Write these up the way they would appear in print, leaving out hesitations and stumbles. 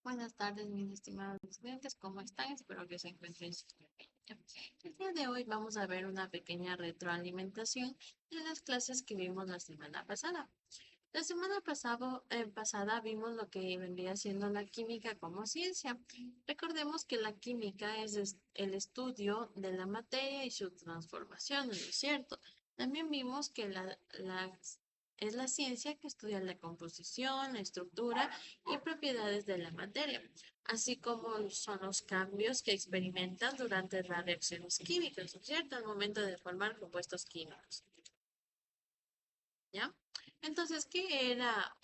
Buenas tardes, mis estimados estudiantes, ¿cómo están? Espero que se encuentren súper bien. El día de hoy vamos a ver una pequeña retroalimentación de las clases que vimos la semana pasada. La semana pasada vimos lo que vendría siendo la química como ciencia. Recordemos que la química es el estudio de la materia y su transformación, ¿no es cierto? También vimos que es la ciencia que estudia la composición, la estructura y propiedades de la materia, así como son los cambios que experimentan durante las reacciones químicas, ¿no es cierto? Al momento de formar compuestos químicos, ¿ya? Entonces, ¿qué era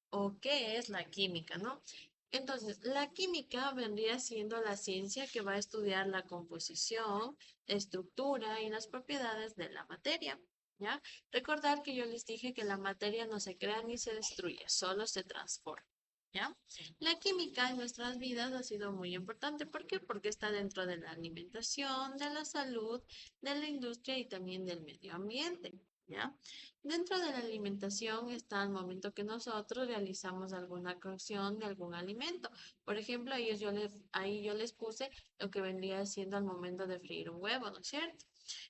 o qué es la química, no? Entonces, la química vendría siendo la ciencia que va a estudiar la composición, estructura y las propiedades de la materia, ¿ya? Recordar que yo les dije que la materia no se crea ni se destruye, solo se transforma, ¿ya? La química en nuestras vidas ha sido muy importante. ¿Por qué? Porque está dentro de la alimentación, de la salud, de la industria y también del medio ambiente, ¿ya? Dentro de la alimentación está el momento que nosotros realizamos alguna cocción de algún alimento. Por ejemplo, ahí yo les puse lo que vendría siendo al momento de freír un huevo, ¿no es cierto?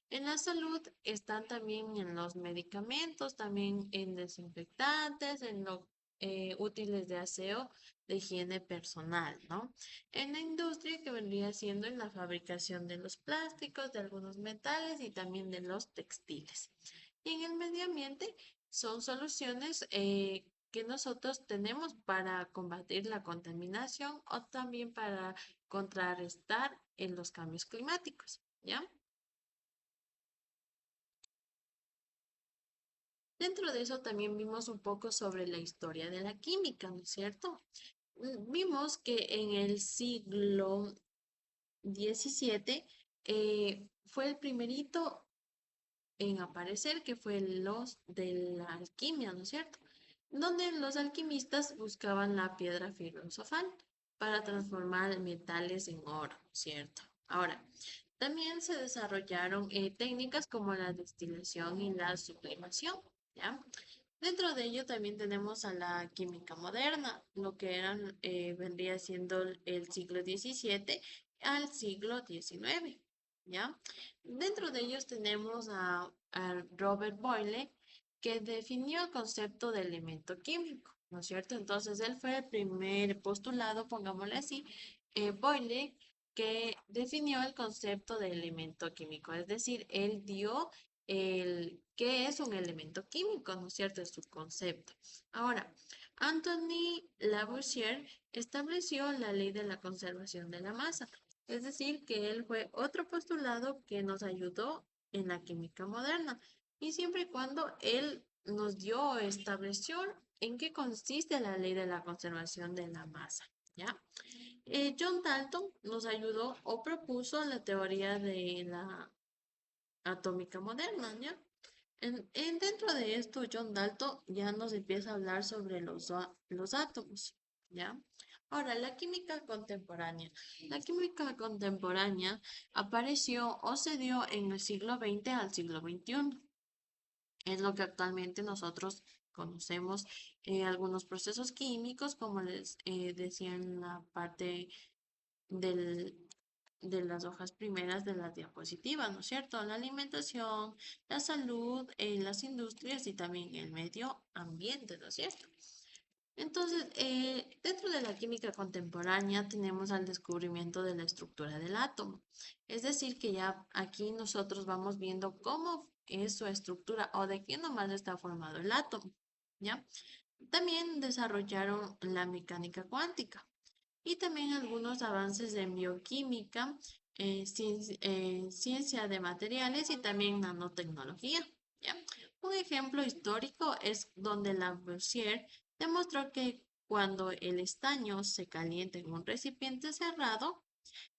En la salud están también en los medicamentos, también en desinfectantes, en los útiles de aseo, de higiene personal, ¿no? En la industria que vendría siendo en la fabricación de los plásticos, de algunos metales y también de los textiles. Y en el medio ambiente son soluciones que nosotros tenemos para combatir la contaminación o también para contrarrestar en los cambios climáticos, ¿ya? Dentro de eso también vimos un poco sobre la historia de la química, ¿no es cierto? Vimos que en el siglo XVII fue el primerito en aparecer, que fue los de la alquimia, ¿no es cierto? Donde los alquimistas buscaban la piedra filosofal para transformar metales en oro, ¿cierto? Ahora, también se desarrollaron técnicas como la destilación y la sublimación, ¿ya? Dentro de ello también tenemos a la química moderna, lo que vendría siendo el siglo XVII al siglo XIX, ¿ya? Dentro de ellos tenemos a Robert Boyle, que definió el concepto de elemento químico, ¿no es cierto? Entonces, él fue el primer postulado, pongámosle así, Boyle, que definió el concepto de elemento químico, es decir, él dio qué es un elemento químico, ¿no es cierto? Es su concepto. Ahora, Anthony Lavoisier estableció la ley de la conservación de la masa, es decir, que él fue otro postulado que nos ayudó en la química moderna. Y siempre y cuando él nos dio, estableció en qué consiste la ley de la conservación de la masa, ¿ya? John Dalton nos ayudó o propuso la teoría de la atómica moderna, ¿ya? Dentro de esto, John Dalton ya nos empieza a hablar sobre los átomos, ¿ya? Ahora, la química contemporánea. La química contemporánea apareció o se dio en el siglo XX al siglo XXI. Es lo que actualmente nosotros conocemos algunos procesos químicos, como les decía en la parte del de las hojas primeras de las diapositivas, ¿no es cierto? La alimentación, la salud, las industrias y también el medio ambiente, ¿no es cierto? Entonces, dentro de la química contemporánea tenemos al descubrimiento de la estructura del átomo. Es decir, que ya aquí nosotros vamos viendo cómo es su estructura o de qué nomás está formado el átomo, ¿ya? También desarrollaron la mecánica cuántica y también algunos avances en bioquímica, ciencia de materiales y también nanotecnología, ¿ya? Un ejemplo histórico es donde Lavoisier demostró que cuando el estaño se calienta en un recipiente cerrado,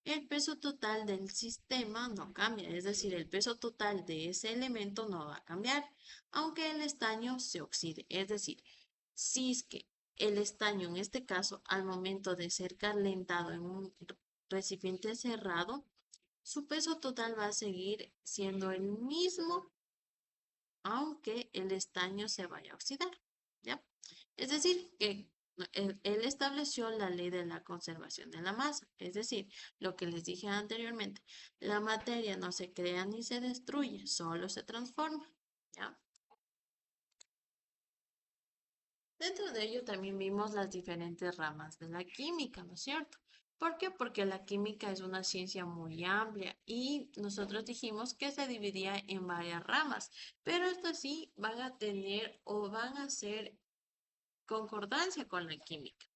el peso total del sistema no cambia, es decir, el peso total de ese elemento no va a cambiar, aunque el estaño se oxide. Es decir, si es que el estaño, en este caso, al momento de ser calentado en un recipiente cerrado, su peso total va a seguir siendo el mismo, aunque el estaño se vaya a oxidar, ¿ya? Es decir, que Él estableció la ley de la conservación de la masa, es decir, lo que les dije anteriormente, la materia no se crea ni se destruye, solo se transforma, ¿ya? Dentro de ello también vimos las diferentes ramas de la química, ¿no es cierto? ¿Por qué? Porque la química es una ciencia muy amplia y nosotros dijimos que se dividía en varias ramas, pero estas sí van a tener o van a ser concordancia con la química.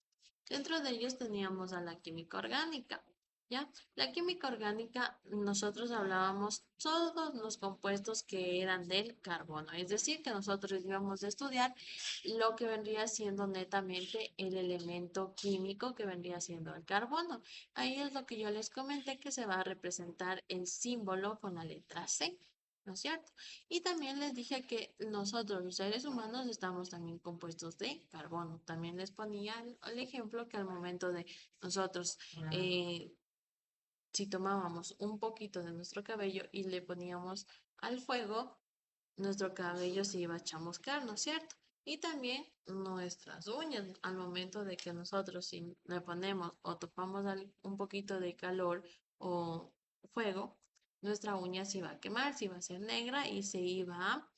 Dentro de ellos teníamos a la química orgánica, ¿ya? La química orgánica, nosotros hablábamos todos los compuestos que eran del carbono, es decir, que nosotros íbamos a estudiar lo que vendría siendo netamente el elemento químico que vendría siendo el carbono. Ahí es lo que yo les comenté que se va a representar el símbolo con la letra C. ¿No es cierto? Y también les dije que nosotros, los seres humanos, estamos también compuestos de carbono. También les ponía el ejemplo que al momento de nosotros, eh, si tomábamos un poquito de nuestro cabello y le poníamos al fuego, nuestro cabello se iba a chamuscar, ¿no es cierto? Y también nuestras uñas, al momento de que nosotros si le ponemos o topamos un poquito de calor o fuego, nuestra uña se iba a quemar, se iba a hacer negra y se iba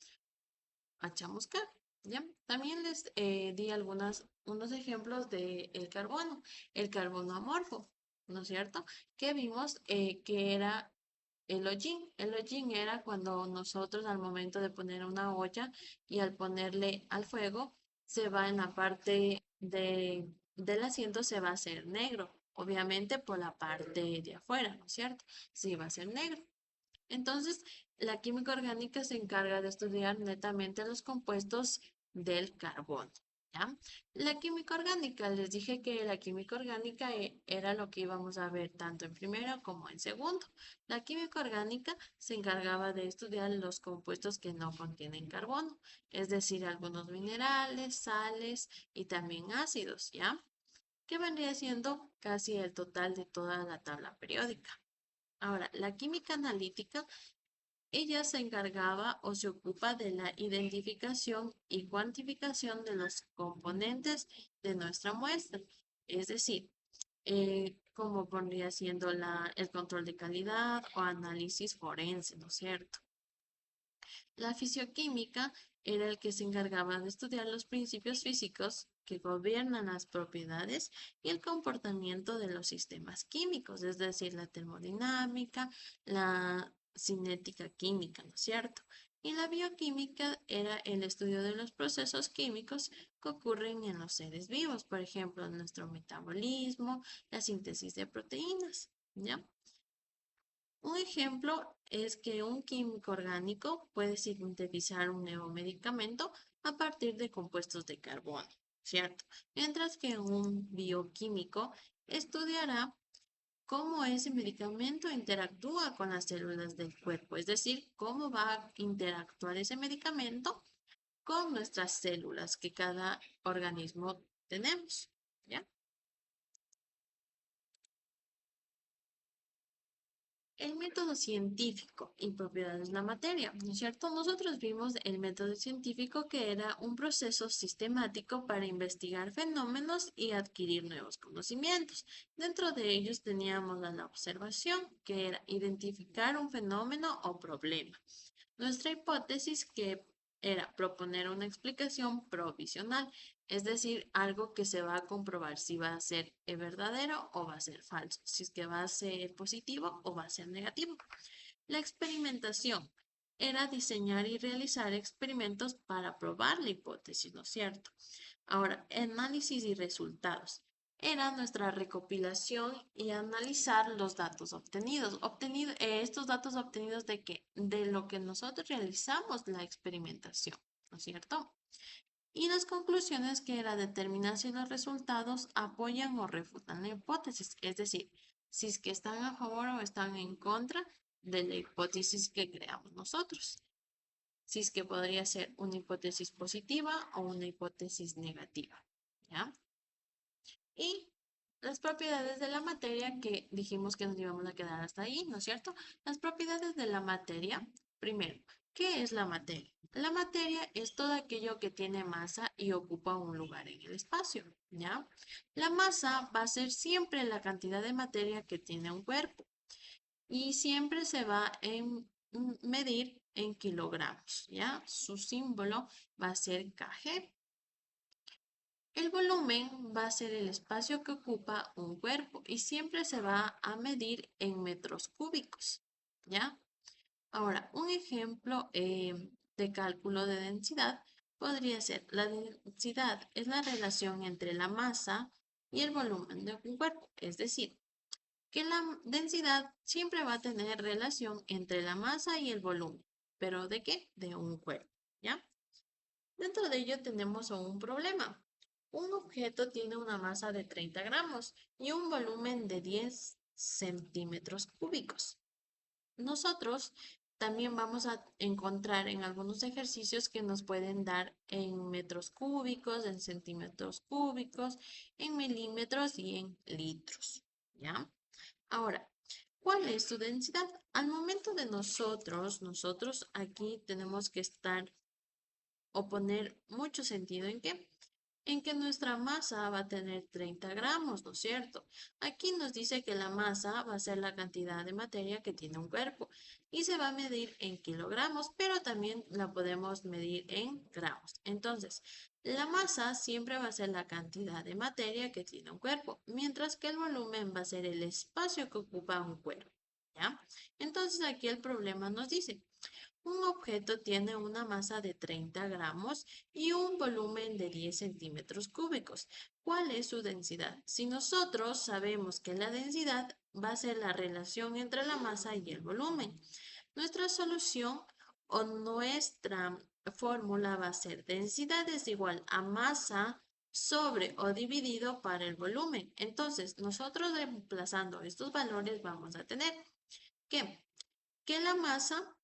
a chamuscar, ¿ya? También les di unos ejemplos del el carbono amorfo, ¿no es cierto? Que vimos que era el hollín. El hollín era cuando nosotros al momento de poner una olla y al ponerle al fuego, se va en la parte del asiento, se va a hacer negro. Obviamente por la parte de afuera, ¿no es cierto? Sí va a ser negro. Entonces, la química orgánica se encarga de estudiar netamente los compuestos del carbono, ¿ya? La química orgánica, les dije que la química orgánica era lo que íbamos a ver tanto en primero como en segundo. La química orgánica se encargaba de estudiar los compuestos que no contienen carbono, es decir, algunos minerales, sales y también ácidos, ¿ya? Que vendría siendo casi el total de toda la tabla periódica. Ahora, la química analítica ella se encargaba o se ocupa de la identificación y cuantificación de los componentes de nuestra muestra, es decir, como pondría siendo el control de calidad o análisis forense, ¿no es cierto? La fisioquímica era el que se encargaba de estudiar los principios físicos que gobiernan las propiedades y el comportamiento de los sistemas químicos, es decir, la termodinámica, la cinética química, ¿no es cierto? Y la bioquímica era el estudio de los procesos químicos que ocurren en los seres vivos, por ejemplo, nuestro metabolismo, la síntesis de proteínas, ¿ya? Un ejemplo es que un químico orgánico puede sintetizar un nuevo medicamento a partir de compuestos de carbono, ¿cierto? Mientras que un bioquímico estudiará cómo ese medicamento interactúa con las células del cuerpo, es decir, cómo va a interactuar ese medicamento con nuestras células que cada organismo tenemos, ¿ya? El método científico y propiedades de la materia, ¿no es cierto? Nosotros vimos el método científico que era un proceso sistemático para investigar fenómenos y adquirir nuevos conocimientos. Dentro de ellos teníamos la observación, que era identificar un fenómeno o problema. Nuestra hipótesis que era proponer una explicación provisional, es decir, algo que se va a comprobar si va a ser verdadero o va a ser falso, si es que va a ser positivo o va a ser negativo. La experimentación era diseñar y realizar experimentos para probar la hipótesis, ¿no es cierto? Ahora, análisis y resultados. Era nuestra recopilación y analizar los datos obtenidos. Estos datos obtenidos de qué? De lo que nosotros realizamos la experimentación, ¿no es cierto? Y las conclusiones que era determinar si los resultados apoyan o refutan la hipótesis, es decir, si es que están a favor o están en contra de la hipótesis que creamos nosotros. Si es que podría ser una hipótesis positiva o una hipótesis negativa, ¿ya? Y las propiedades de la materia que dijimos que nos íbamos a quedar hasta ahí, ¿no es cierto? Las propiedades de la materia, primero, ¿Qué es la materia? La materia es todo aquello que tiene masa y ocupa un lugar en el espacio, ¿ya? La masa va a ser siempre la cantidad de materia que tiene un cuerpo y siempre se va a medir en kilogramos, ¿ya? Su símbolo va a ser kg. El volumen va a ser el espacio que ocupa un cuerpo y siempre se va a medir en metros cúbicos, ¿ya? Ahora, un ejemplo de cálculo de densidad podría ser: la densidad es la relación entre la masa y el volumen de un cuerpo, es decir, que la densidad siempre va a tener relación entre la masa y el volumen. ¿Pero de qué? De un cuerpo, ¿ya? Dentro de ello tenemos un problema. Un objeto tiene una masa de 30 gramos y un volumen de 10 centímetros cúbicos. Nosotros también vamos a encontrar en algunos ejercicios que nos pueden dar en metros cúbicos, en centímetros cúbicos, en milímetros y en litros, ¿ya? Ahora, ¿cuál es su densidad? Al momento de nosotros aquí tenemos que estar o poner mucho sentido en qué, en que nuestra masa va a tener 30 gramos, ¿no es cierto? Aquí nos dice que la masa va a ser la cantidad de materia que tiene un cuerpo y se va a medir en kilogramos, pero también la podemos medir en gramos. Entonces, la masa siempre va a ser la cantidad de materia que tiene un cuerpo, mientras que el volumen va a ser el espacio que ocupa un cuerpo, ¿ya? Entonces, aquí el problema nos dice: un objeto tiene una masa de 30 gramos y un volumen de 10 centímetros cúbicos. ¿Cuál es su densidad? Si nosotros sabemos que la densidad va a ser la relación entre la masa y el volumen, nuestra solución o nuestra fórmula va a ser: densidad es igual a masa sobre o dividido para el volumen. Entonces, nosotros reemplazando estos valores vamos a tener que la masa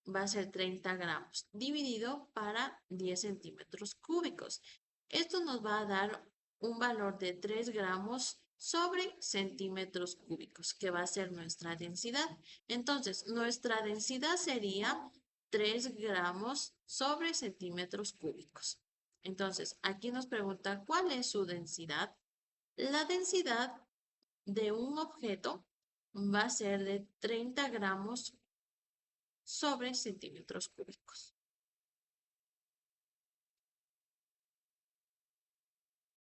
va a ser 30 gramos dividido para 10 centímetros cúbicos. Esto nos va a dar un valor de 3 gramos sobre centímetros cúbicos, que va a ser nuestra densidad. Entonces, nuestra densidad sería 3 gramos sobre centímetros cúbicos. Entonces, aquí nos pregunta cuál es su densidad. La densidad de un objeto va a ser de 30 gramos sobre centímetros cúbicos.